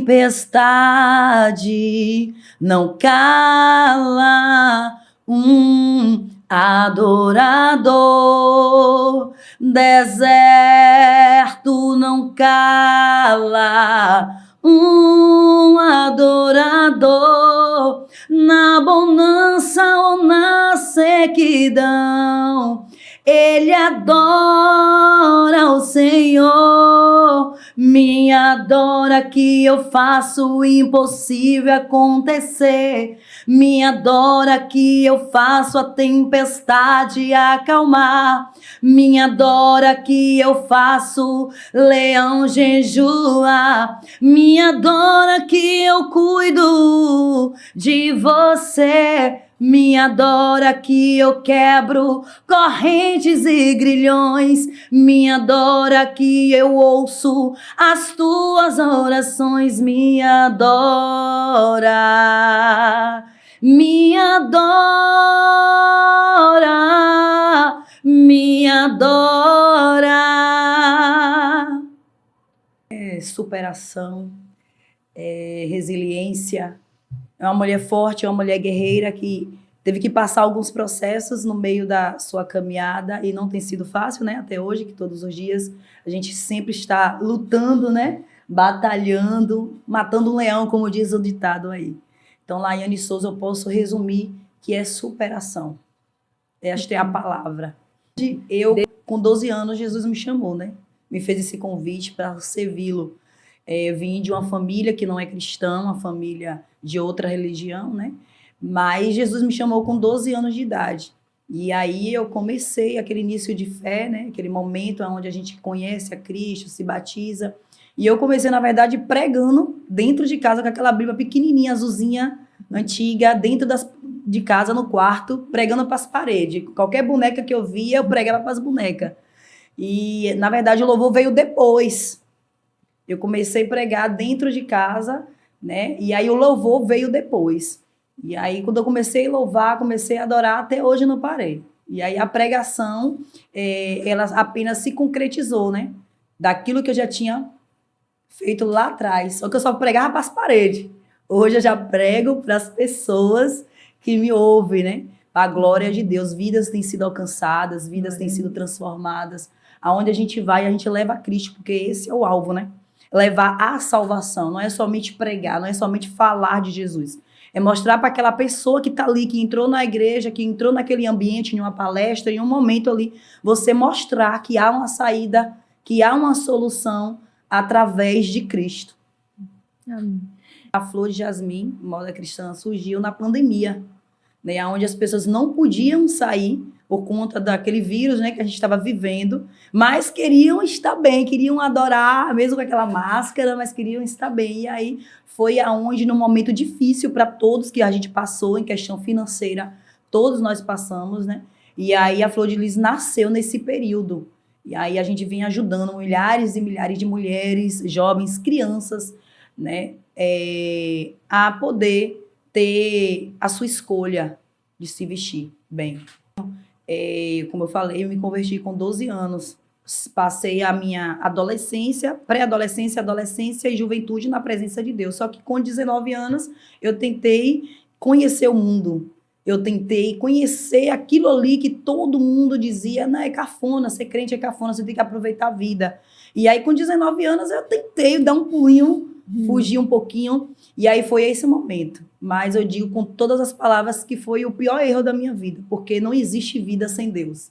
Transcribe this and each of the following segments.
tempestade não cala adorador, deserto não cala adorador, na bonança ou na sequidão, ele adora o Senhor. Me adora que eu faço o impossível acontecer. Me adora que eu faço a tempestade acalmar. Me adora que eu faço leão jejuar. Me adora que eu cuido de você. Me adora que eu quebro correntes e grilhões. Me adora que eu ouço as tuas orações. Me adora, me adora, me adora. Superação, resiliência. É uma mulher forte, é uma mulher guerreira que teve que passar alguns processos no meio da sua caminhada e não tem sido fácil, né? Até hoje, que todos os dias a gente sempre está lutando, né? Batalhando, matando um leão, como diz o ditado aí. Então, Laiane Souza, eu posso resumir que é superação. Esta é a palavra. Eu, com 12 anos, Jesus me chamou, né? Me fez esse convite para servi-lo. Vim de uma família que não é cristã, uma família de outra religião, né? Mas Jesus me chamou com 12 anos de idade. E aí eu comecei aquele início de fé, né? Aquele momento onde a gente conhece a Cristo, se batiza. E eu comecei, na verdade, pregando dentro de casa com aquela Bíblia pequenininha, azulzinha, antiga, dentro de casa, no quarto, pregando para as paredes. Qualquer boneca que eu via, eu pregava para as bonecas. E, na verdade, o louvor veio depois. Eu comecei a pregar dentro de casa, né? E aí o louvor veio depois. E aí, quando eu comecei a louvar, comecei a adorar, até hoje eu não parei. E aí a pregação, ela apenas se concretizou, né? Daquilo que eu já tinha feito lá atrás. Só que eu só pregava para as paredes. Hoje eu já prego para as pessoas que me ouvem, né? A glória de Deus. Vidas têm sido alcançadas, vidas têm sido transformadas. Aonde a gente vai, a gente leva a Cristo, porque esse é o alvo, né? Levar a salvação. Não é somente pregar, não é somente falar de Jesus. É mostrar para aquela pessoa que está ali, que entrou na igreja, que entrou naquele ambiente, em uma palestra, em um momento ali, você mostrar que há uma saída, que há uma solução através de Cristo. Amém. A flor de jasmim, moda cristã, surgiu na pandemia, né, onde as pessoas não podiam sair por conta daquele vírus, né, que a gente estava vivendo, mas queriam estar bem, queriam adorar, mesmo com aquela máscara, mas queriam estar bem. E aí foi aonde, num momento difícil para todos que a gente passou em questão financeira, todos nós passamos, né? E aí a Flor de Lis nasceu nesse período. E aí a gente vinha ajudando milhares e milhares de mulheres, jovens, crianças, né, a poder ter a sua escolha de se vestir bem. Como eu falei, eu me converti com 12 anos. Passei a minha adolescência, pré-adolescência, adolescência e juventude na presença de Deus. Só que com 19 anos eu tentei conhecer o mundo. Eu tentei conhecer aquilo ali que todo mundo dizia, não, é cafona, ser crente é cafona, você tem que aproveitar a vida. E aí com 19 anos eu tentei dar um pulinho, fugir um pouquinho, e aí foi esse momento. Mas eu digo com todas as palavras que foi o pior erro da minha vida, porque não existe vida sem Deus.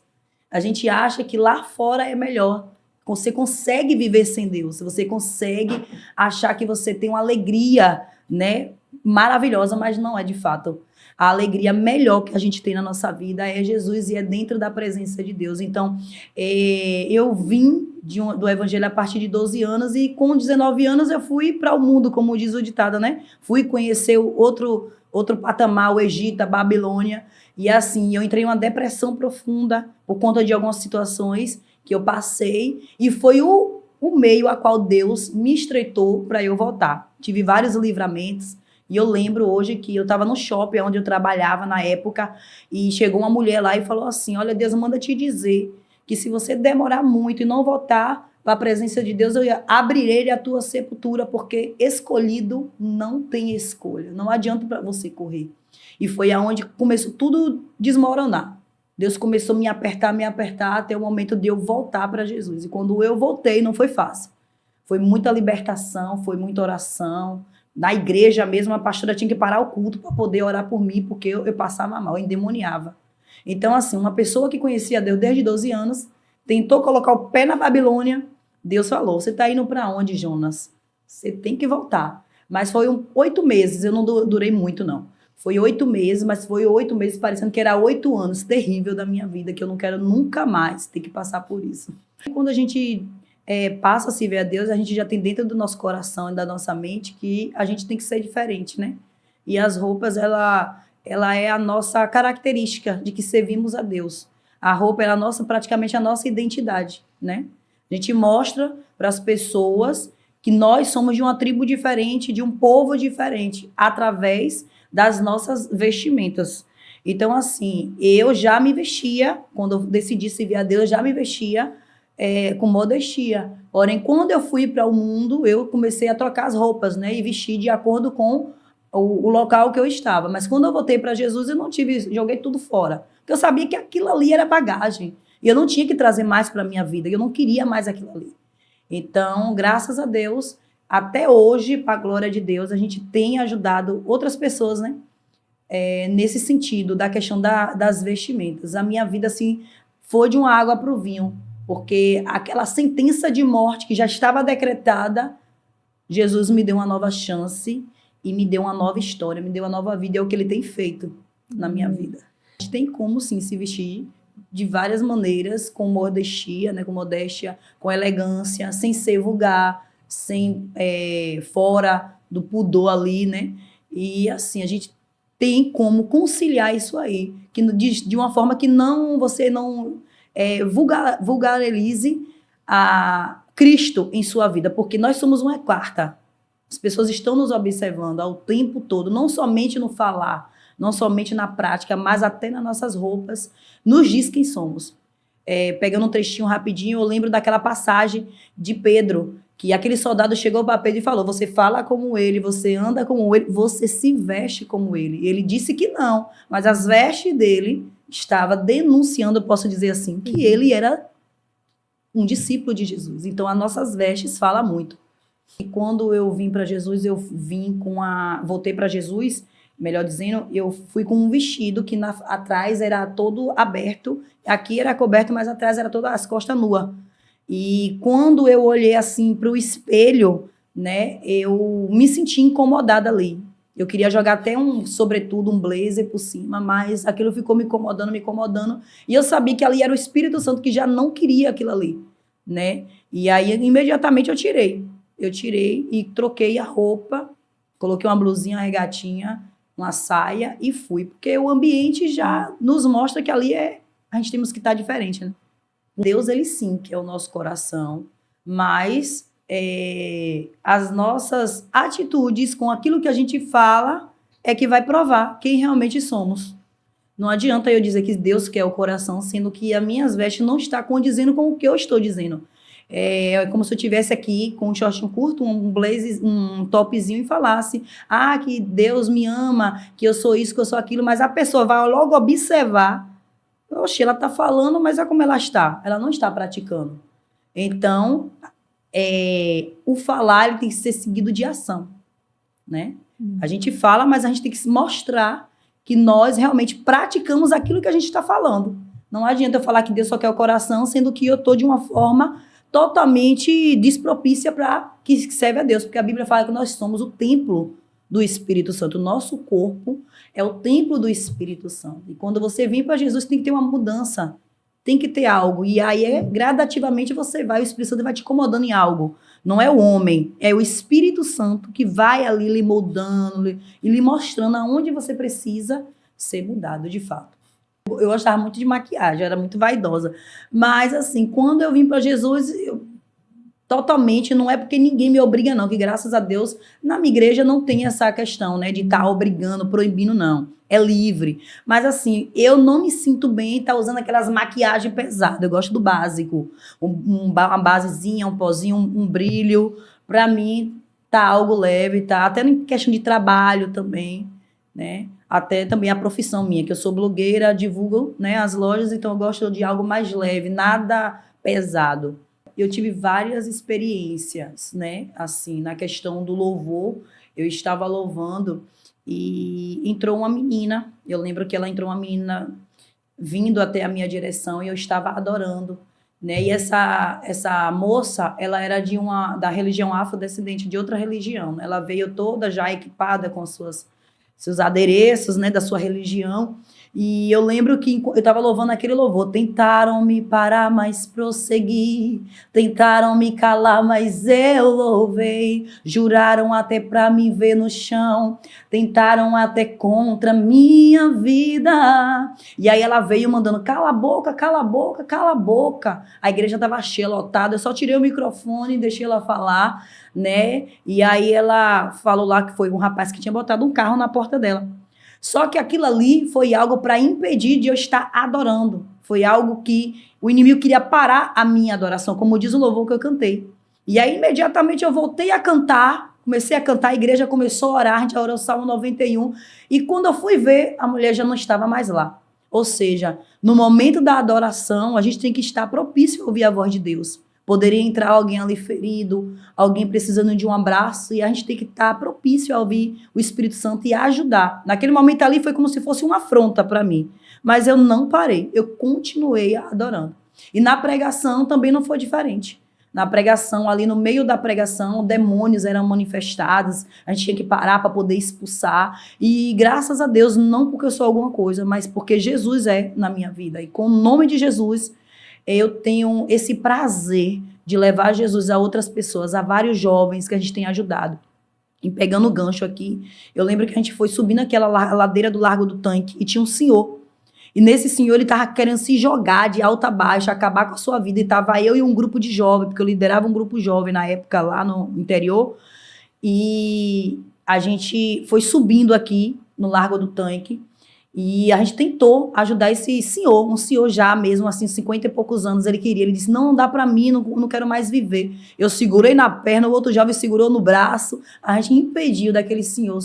A gente acha que lá fora é melhor. Você consegue viver sem Deus, você consegue achar que você tem uma alegria, né, maravilhosa, mas não é de fato. A alegria melhor que a gente tem na nossa vida é Jesus e é dentro da presença de Deus. Então, eu vim do evangelho a partir de 12 anos e com 19 anos eu fui para o mundo, como diz o ditado, né? Fui conhecer outro patamar, o Egito, a Babilônia. E assim, eu entrei em uma depressão profunda por conta de algumas situações que eu passei. E foi o meio a qual Deus me estreitou para eu voltar. Tive vários livramentos. E eu lembro hoje que eu estava no shopping onde eu trabalhava na época e chegou uma mulher lá e falou assim, olha, Deus manda te dizer que se você demorar muito e não voltar, para a presença de Deus, eu ia abrirei a tua sepultura, porque escolhido não tem escolha. Não adianta para você correr. E foi aonde começou tudo desmoronar. Deus começou a me apertar, até o momento de eu voltar para Jesus. E quando eu voltei, não foi fácil. Foi muita libertação, foi muita oração. Na igreja mesmo, a pastora tinha que parar o culto para poder orar por mim, porque eu passava mal, eu endemoniava. Então, assim, uma pessoa que conhecia Deus desde 12 anos, tentou colocar o pé na Babilônia, Deus falou, você está indo para onde, Jonas? Você tem que voltar. Mas foi 8 meses, eu não durei muito, não. Foi 8 meses, mas foi 8 meses parecendo que era 8 anos, terrível da minha vida, que eu não quero nunca mais ter que passar por isso. Quando a gente passa a se ver a Deus, a gente já tem dentro do nosso coração e da nossa mente que a gente tem que ser diferente, né? E as roupas, ela é a nossa característica de que servimos a Deus. A roupa é praticamente a nossa identidade, né? A gente mostra para as pessoas que nós somos de uma tribo diferente, de um povo diferente, através das nossas vestimentas. Então, assim, eu já me vestia, quando eu decidi servir a Deus, eu já me vestia com modestia. Porém, quando eu fui para o mundo, eu comecei a trocar as roupas, né? E vestir de acordo com o local que eu estava. Mas quando eu voltei para Jesus, eu não joguei tudo fora. Porque eu sabia que aquilo ali era bagagem. E eu não tinha que trazer mais para a minha vida. Eu não queria mais aquilo ali. Então, graças a Deus, até hoje, para a glória de Deus, a gente tem ajudado outras pessoas, né? Nesse sentido, da questão das vestimentas. A minha vida, assim, foi de uma água para o vinho. Porque aquela sentença de morte que já estava decretada, Jesus me deu uma nova chance e me deu uma nova história, me deu uma nova vida. É o que ele tem feito na minha vida. A gente tem como, sim, se vestir de várias maneiras, com modestia, né, com elegância, sem ser vulgar, sem fora do pudor ali, né? E assim, a gente tem como conciliar isso aí, que de uma forma que você não vulgarize a Cristo em sua vida, porque nós somos uma quarta. As pessoas estão nos observando ao tempo todo, não somente no falar, não somente na prática, mas até nas nossas roupas, nos diz quem somos. Pegando um trechinho rapidinho, eu lembro daquela passagem de Pedro, que aquele soldado chegou para Pedro e falou, você fala como ele, você anda como ele, você se veste como ele. Ele disse que não, mas as vestes dele estava denunciando, posso dizer assim, que ele era um discípulo de Jesus. Então, as nossas vestes falam muito. E quando eu vim para Jesus, voltei para Jesus, melhor dizendo, eu fui com um vestido que atrás era todo aberto, aqui era coberto, mas atrás era todas as costas nuas. E quando eu olhei assim para o espelho, né, eu me senti incomodada ali. Eu queria jogar até sobretudo, um blazer por cima, mas aquilo ficou me incomodando. E eu sabia que ali era o Espírito Santo que já não queria aquilo ali, né? E aí, imediatamente, eu tirei e troquei a roupa, coloquei uma blusinha, uma regatinha, uma saia e fui. Porque o ambiente já nos mostra que ali a gente temos que estar diferente, né? Deus, ele sim, que é o nosso coração, mas as nossas atitudes com aquilo que a gente fala é que vai provar quem realmente somos. Não adianta eu dizer que Deus quer o coração, sendo que as minhas vestes não estão condizendo com o que eu estou dizendo. É como se eu estivesse aqui com um shortinho curto, um blazer, um topzinho e falasse, que Deus me ama, que eu sou isso, que eu sou aquilo, mas a pessoa vai logo observar, oxe, ela está falando, mas é como ela está. Ela não está praticando. Então, o falar ele tem que ser seguido de ação, né? A gente fala, mas a gente tem que mostrar que nós realmente praticamos aquilo que a gente está falando. Não adianta eu falar que Deus só quer o coração, sendo que eu estou de uma forma totalmente despropícia para que serve a Deus, porque a Bíblia fala que nós somos o templo do Espírito Santo. O nosso corpo é o templo do Espírito Santo. E quando você vem para Jesus, tem que ter uma mudança, tem que ter algo. E aí, gradativamente, o Espírito Santo vai te incomodando em algo. Não é o homem, é o Espírito Santo que vai ali lhe moldando e lhe mostrando aonde você precisa ser mudado de fato. Eu gostava muito de maquiagem, eu era muito vaidosa. Mas, assim, quando eu vim para Jesus, totalmente, não é porque ninguém me obriga, não, que graças a Deus, na minha igreja não tem essa questão, né, de estar obrigando, proibindo, não. é livre. Mas assim, eu não me sinto bem estar usando aquelas maquiagens pesadas. Eu gosto do básico. Uma basezinha, um pozinho, um brilho. Pra mim, tá algo leve, tá? Até em questão de trabalho também, né? Até também a profissão minha, que eu sou blogueira, divulgo, né, as lojas, então eu gosto de algo mais leve, nada pesado. Eu tive várias experiências, né, assim, na questão do louvor. Eu estava louvando e entrou uma menina, eu lembro que ela entrou uma menina vindo até a minha direção e eu estava adorando, né? E essa moça, ela era da religião afrodescendente, de outra religião. Ela veio toda já equipada com seus adereços, né, da sua religião. E eu lembro que eu estava louvando aquele louvor. Tentaram me parar, mas prossegui. Tentaram me calar, mas eu louvei. Juraram até pra me ver no chão. Tentaram até contra minha vida. E aí ela veio mandando, cala a boca, cala a boca, cala a boca. A igreja estava cheia, lotada. Eu só tirei o microfone e deixei ela falar, né? E aí ela falou lá que foi um rapaz que tinha botado um carro na porta dela. Só que aquilo ali foi algo para impedir de eu estar adorando. Foi algo que o inimigo queria parar a minha adoração, como diz o louvor que eu cantei. E aí, imediatamente, eu voltei a cantar, comecei a cantar, a igreja começou a orar, a gente orou o Salmo 91, e quando eu fui ver, a mulher já não estava mais lá. Ou seja, no momento da adoração, a gente tem que estar propício a ouvir a voz de Deus. Poderia entrar alguém ali ferido, alguém precisando de um abraço, e a gente tem que estar propício a ouvir o Espírito Santo e a ajudar. Naquele momento ali foi como se fosse uma afronta para mim. Mas eu não parei, eu continuei adorando. E na pregação também não foi diferente. Na pregação, ali no meio da pregação, demônios eram manifestados, a gente tinha que parar para poder expulsar. E graças a Deus, não porque eu sou alguma coisa, mas porque Jesus é na minha vida. E com o nome de Jesus, eu tenho esse prazer de levar Jesus a outras pessoas, a vários jovens que a gente tem ajudado. E pegando o gancho aqui, eu lembro que a gente foi subindo aquela ladeira do Largo do Tanque e tinha um senhor. E nesse senhor, ele estava querendo se jogar de alta a baixa, acabar com a sua vida. E estava eu e um grupo de jovens, porque eu liderava um grupo jovem na época lá no interior. E a gente foi subindo aqui no Largo do Tanque. E a gente tentou ajudar esse senhor, um senhor já mesmo, assim, 50 e poucos anos, ele queria. Ele disse, não dá pra mim, não quero mais viver. Eu segurei na perna, o outro jovem segurou no braço. A gente impediu daquele senhor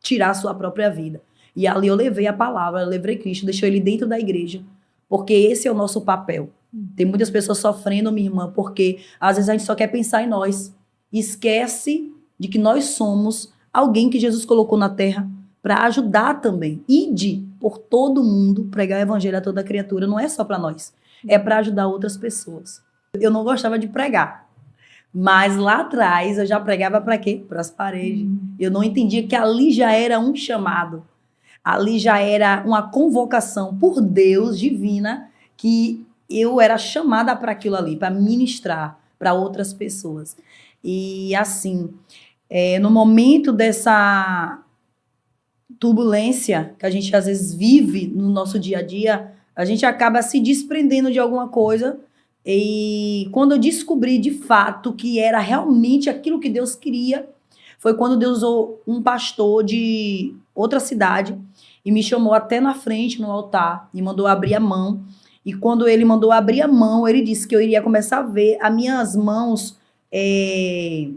tirar a sua própria vida. E ali eu levei a palavra, eu levei Cristo, deixei ele dentro da igreja. Porque esse é o nosso papel. Tem muitas pessoas sofrendo, minha irmã, porque às vezes a gente só quer pensar em nós. Esquece de que nós somos alguém que Jesus colocou na terra para ajudar também. Ide por todo mundo, pregar o evangelho a toda criatura. Não é só para nós, é para ajudar outras pessoas. Eu não gostava de pregar, mas lá atrás eu já pregava para quê? Para as paredes. Eu não entendia que ali já era um chamado, ali já era uma convocação por Deus divina, que eu era chamada para aquilo ali, para ministrar para outras pessoas. E assim, no momento dessa turbulência que a gente às vezes vive no nosso dia a dia, a gente acaba se desprendendo de alguma coisa. E quando eu descobri de fato que era realmente aquilo que Deus queria, foi quando Deus usou um pastor de outra cidade e me chamou até na frente, no altar, e mandou abrir a mão. E quando ele mandou abrir a mão, ele disse que eu iria começar a ver as minhas mãos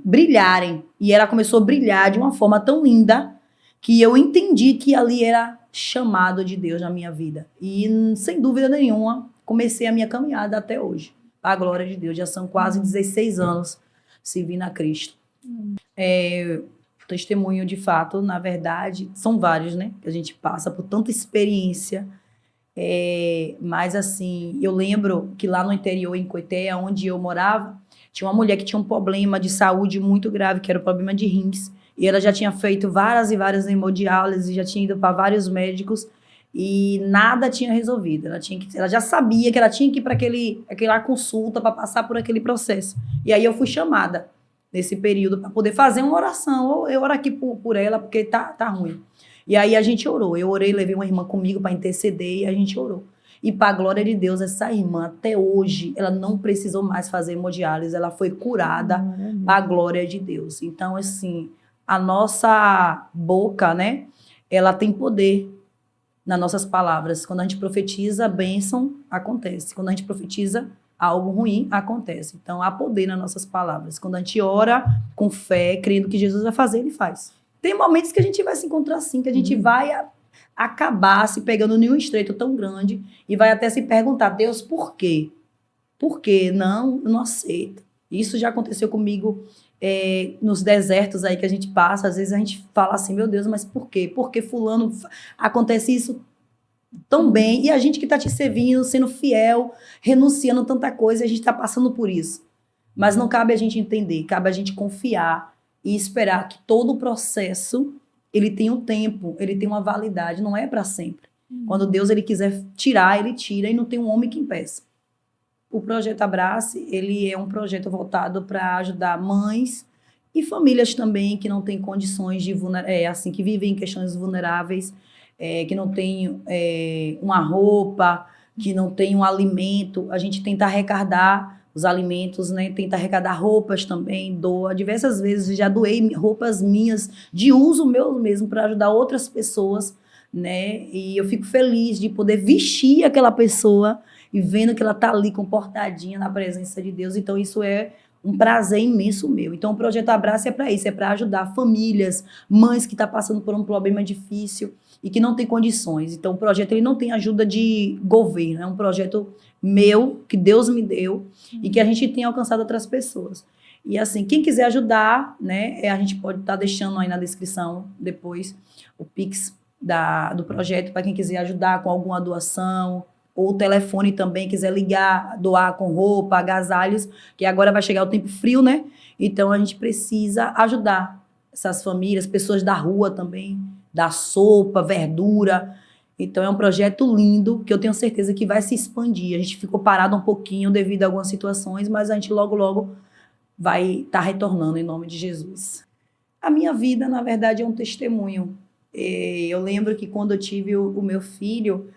brilharem. E ela começou a brilhar de uma forma tão linda que eu entendi que ali era chamado de Deus na minha vida. E, sem dúvida nenhuma, comecei a minha caminhada até hoje. A glória de Deus. Já são quase 16 anos servindo a Cristo. Testemunho, de fato, na verdade, são vários, né? Que a gente passa por tanta experiência. Mas, assim, eu lembro que lá no interior, em Coité, onde eu morava, tinha uma mulher que tinha um problema de saúde muito grave, que era o problema de rins. E ela já tinha feito várias e várias hemodiálises, já tinha ido para vários médicos e nada tinha resolvido. Ela já sabia que ela tinha que ir para aquela consulta para passar por aquele processo. E aí eu fui chamada nesse período para poder fazer uma oração. Ou eu oro aqui por ela, porque tá ruim. E aí a gente orou. Eu orei, levei uma irmã comigo para interceder e a gente orou. E para a glória de Deus, essa irmã, até hoje, ela não precisou mais fazer hemodiálise, ela foi curada para a glória de Deus. Então, assim, a nossa boca, né, ela tem poder. nas nossas palavras. Quando a gente profetiza, a bênção acontece. Quando a gente profetiza, algo ruim acontece. Então, há poder nas nossas palavras. Quando a gente ora com fé, crendo que Jesus vai fazer, ele faz. Tem momentos que a gente vai se encontrar assim, que a gente vai acabar se pegando em um estreito tão grande e vai até se perguntar, Deus, por quê? Por quê? Não, eu não aceito. Isso já aconteceu comigo nos desertos aí que a gente passa. Às vezes a gente fala assim, meu Deus, mas por quê? Por que fulano acontece isso tão bem? E a gente que está te servindo, sendo fiel, renunciando a tanta coisa, a gente está passando por isso. Mas não cabe a gente entender, cabe a gente confiar e esperar que todo o processo ele tem um tempo, ele tem uma validade, não é para sempre. Quando Deus ele quiser tirar, ele tira e não tem um homem que impeça. O Projeto Abrace, ele é um projeto voltado para ajudar mães e famílias também que não têm condições de assim, que vivem em questões vulneráveis, que não têm uma roupa, que não tem um alimento. A gente tenta arrecadar os alimentos, né? Tenta arrecadar roupas também, doa. Diversas vezes já doei roupas minhas de uso meu mesmo para ajudar outras pessoas, né? E eu fico feliz de poder vestir aquela pessoa e vendo que ela está ali comportadinha na presença de Deus. Então, isso é um prazer imenso meu. Então, o Projeto Abraço é para isso, é para ajudar famílias, mães que estão passando por um problema difícil e que não tem condições. Então, o projeto ele não tem ajuda de governo, é um projeto meu, que Deus me deu, e que a gente tem alcançado outras pessoas. E assim, quem quiser ajudar, né, a gente pode estar deixando aí na descrição depois o Pix do projeto para quem quiser ajudar com alguma doação, ou o telefone também, quiser ligar, doar com roupa, agasalhos, que agora vai chegar o tempo frio, né? Então a gente precisa ajudar essas famílias, pessoas da rua também, dar sopa, verdura. Então é um projeto lindo, que eu tenho certeza que vai se expandir. A gente ficou parado um pouquinho devido a algumas situações, mas a gente logo, logo vai estar retornando em nome de Jesus. A minha vida, na verdade, é um testemunho. Eu lembro que quando eu tive o meu filho,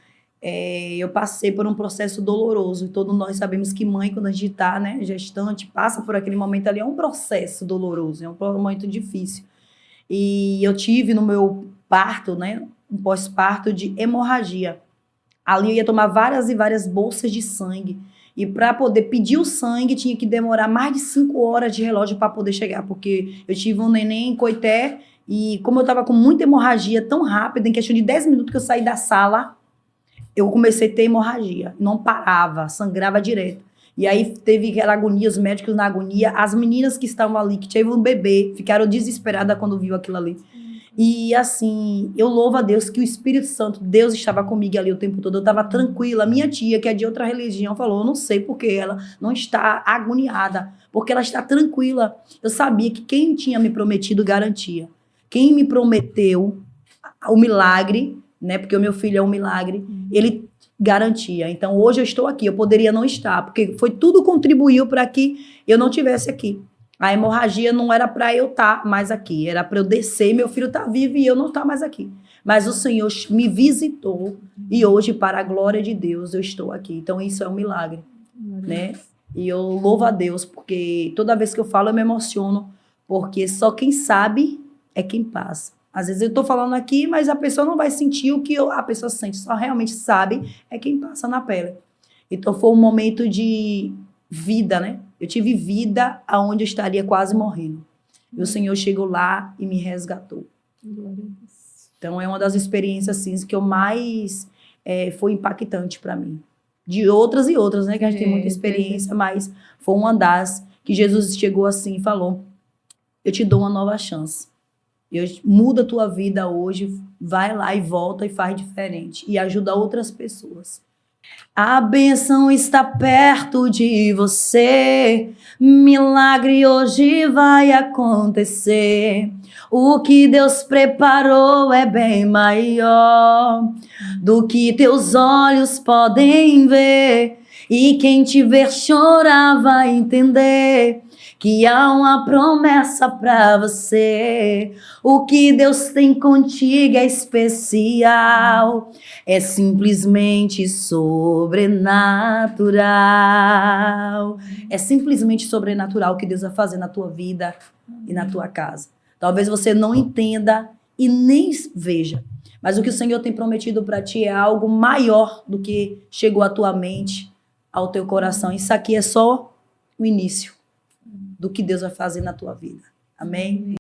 eu passei por um processo doloroso. E todos nós sabemos que mãe, quando a gente está, né, gestante, passa por aquele momento ali, é um processo doloroso, é um momento difícil. E eu tive no meu parto, né, um pós-parto de hemorragia. Ali eu ia tomar várias e várias bolsas de sangue. E para poder pedir o sangue, tinha que demorar mais de 5 horas de relógio para poder chegar, porque eu tive um neném em coité e como eu estava com muita hemorragia tão rápida, em questão de 10 minutos que eu saí da sala, eu comecei a ter hemorragia. Não parava, sangrava direto. E aí teve aquela agonia, os médicos na agonia, as meninas que estavam ali, que tinham um bebê, ficaram desesperadas quando viu aquilo ali. E assim, eu louvo a Deus que o Espírito Santo, Deus estava comigo ali o tempo todo, eu estava tranquila. Minha tia, que é de outra religião, falou, eu não sei porque ela não está agoniada, porque ela está tranquila. Eu sabia que quem tinha me prometido garantia. Quem me prometeu o milagre, né, porque o meu filho é um milagre, ele garantia. Então, hoje eu estou aqui, eu poderia não estar, porque foi tudo contribuiu para que eu não estivesse aqui. A hemorragia não era para eu estar mais aqui, era para eu descer, meu filho está vivo e eu não estar mais aqui. Mas o Senhor me visitou e hoje, para a glória de Deus, eu estou aqui. Então, isso é um milagre, né? E eu louvo a Deus, porque toda vez que eu falo, eu me emociono, porque só quem sabe é quem passa. Às vezes eu estou falando aqui, mas a pessoa não vai sentir o que a pessoa sente, só realmente sabe é quem passa na pele. Então, foi um momento de vida, né? Eu tive vida aonde eu estaria quase morrendo. E o Senhor chegou lá e me resgatou. Então, é uma das experiências assim, que eu mais foi impactante para mim. De outras e outras, né? Que a gente tem muita experiência, mas foi uma das que Jesus chegou assim e falou, eu te dou uma nova chance. Muda a tua vida hoje, vai lá e volta e faz diferente. E ajuda outras pessoas. A bênção está perto de você, milagre hoje vai acontecer. O que Deus preparou é bem maior do que teus olhos podem ver. E quem te ver chorar vai entender que há uma promessa para você. O que Deus tem contigo é especial, é simplesmente sobrenatural. É simplesmente sobrenatural o que Deus vai fazer na tua vida e na tua casa. Talvez você não entenda e nem veja, Mas o que o Senhor tem prometido para ti é algo maior do que chegou à tua mente, ao teu coração. Isso aqui é só o início do que Deus vai fazer na tua vida. Amém?